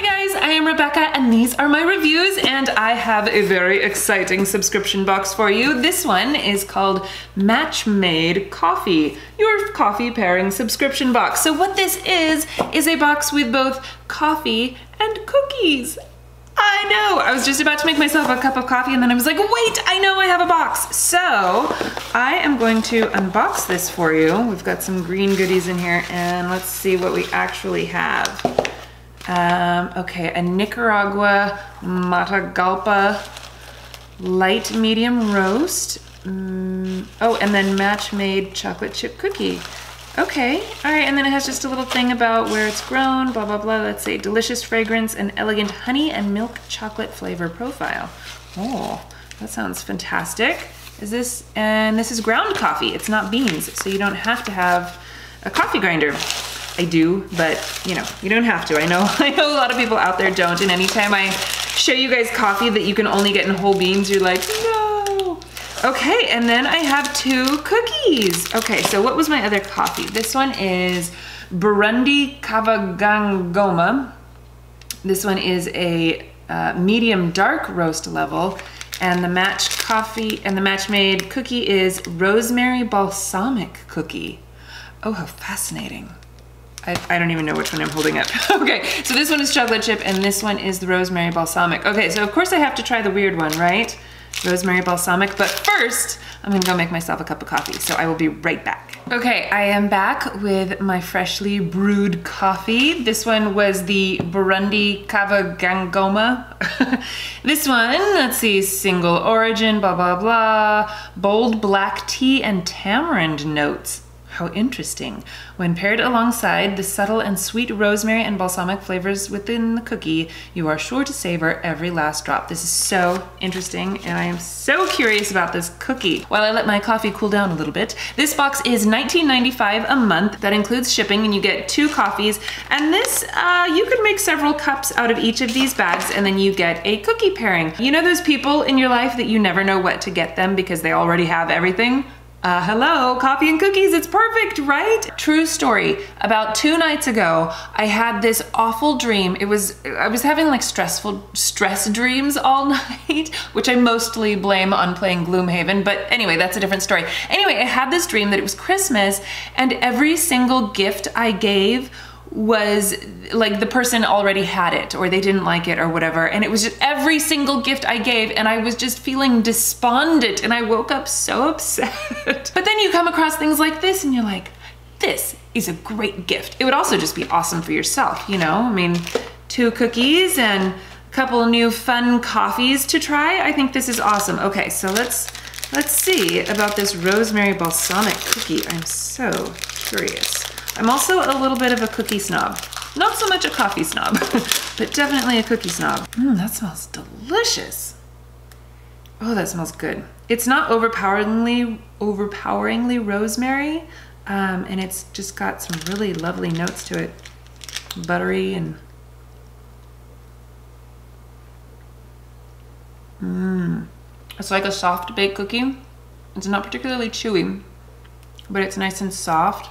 guys, I am Rebecca and these are my reviews, and I have a very exciting subscription box for you. This one is called Match Made Coffee, your coffee pairing subscription box. So what this is a box with both coffee and cookies. I know, I was just about to make myself a cup of coffee and then I was like, wait, I know I have a box. So I am going to unbox this for you. We've got some green goodies in here and let's see what we actually have. Okay, a Nicaragua Matagalpa light medium roast. Oh, and then Match Made chocolate chip cookie. Okay, all right, and then it has just a little thing about where it's grown, blah, blah, blah. Let's say delicious fragrance and elegant honey and milk chocolate flavor profile. Oh, that sounds fantastic. And this is ground coffee. It's not beans, so you don't have to have a coffee grinder. I do, but you know, you don't have to. I know a lot of people out there don't, and anytime I show you guys coffee that you can only get in whole beans, you're like, no. Okay, and then I have 2 cookies. Okay, so what was my other coffee? This one is Burundi Kavagangoma. This one is a medium dark roast level, and the Match Made cookie is rosemary balsamic cookie. Oh, how fascinating. I don't even know which one I'm holding up. Okay, so this one is chocolate chip and this one is the rosemary balsamic. Okay, so of course I have to try the weird one, right? Rosemary balsamic, but first I'm gonna go make myself a cup of coffee, so I will be right back. Okay, I am back with my freshly brewed coffee. This one was the Burundi Kavagangoma. This one, let's see, single origin, blah, blah, blah. Bold black tea and tamarind notes. How interesting. When paired alongside the subtle and sweet rosemary and balsamic flavors within the cookie, you are sure to savor every last drop. This is so interesting and I am so curious about this cookie. While I let my coffee cool down a little bit, this box is $19.95 a month. That includes shipping and you get 2 coffees. And this, you could make several cups out of each of these bags and then you get a cookie pairing. You know those people in your life that you never know what to get them because they already have everything? Hello, coffee and cookies, it's perfect, right? True story, about 2 nights ago, I had this awful dream. I was having like stress dreams all night, which I mostly blame on playing Gloomhaven, but anyway, that's a different story. Anyway, I had this dream that it was Christmas and every single gift I gave was like the person already had it or they didn't like it or whatever, and it was just every single gift I gave and I was just feeling despondent and I woke up so upset. But then you come across things like this and you're like, this is a great gift. It would also just be awesome for yourself, you know? I mean, 2 cookies and a couple new fun coffees to try. I think this is awesome. Okay, so let's see about this rosemary balsamic cookie. I'm so curious. I'm also a little bit of a cookie snob. Not so much a coffee snob, but definitely a cookie snob. That smells delicious. Oh, that smells good. It's not overpoweringly rosemary, and it's just got some really lovely notes to it. Buttery and it's like a soft baked cookie. It's not particularly chewy, but it's nice and soft.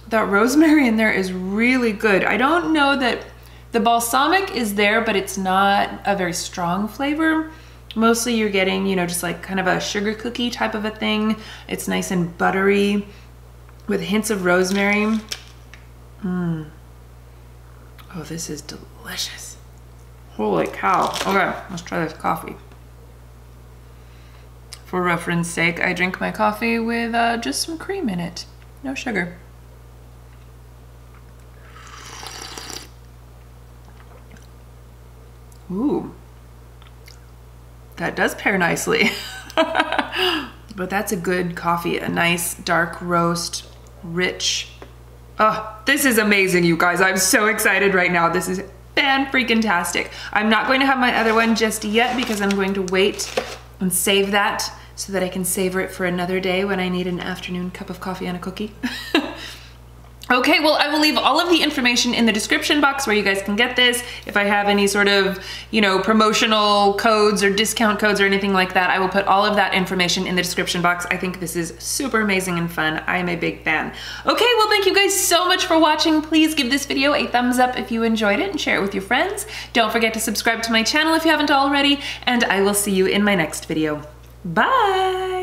That rosemary in there is really good. I don't know that the balsamic is there, but it's not a very strong flavor. Mostly you're getting, you know, just like kind of a sugar cookie type of a thing. It's nice and buttery with hints of rosemary. Oh, this is delicious. Holy cow. Okay, let's try this coffee. For reference sake, I drink my coffee with just some cream in it. No sugar. Ooh, that does pair nicely. But that's a good coffee, a nice dark roast, rich. Oh, this is amazing, you guys. I'm so excited right now. This is fan-freaking-tastic. I'm not going to have my other one just yet because I'm going to wait and save that so that I can savor it for another day when I need an afternoon cup of coffee and a cookie. Okay, well, I will leave all of the information in the description box where you guys can get this. If I have any sort of, you know, promotional codes or discount codes or anything like that, I will put all of that information in the description box. I think this is super amazing and fun. I am a big fan. Okay, well, thank you guys so much for watching. Please give this video a thumbs up if you enjoyed it and share it with your friends. Don't forget to subscribe to my channel if you haven't already, and I will see you in my next video. Bye!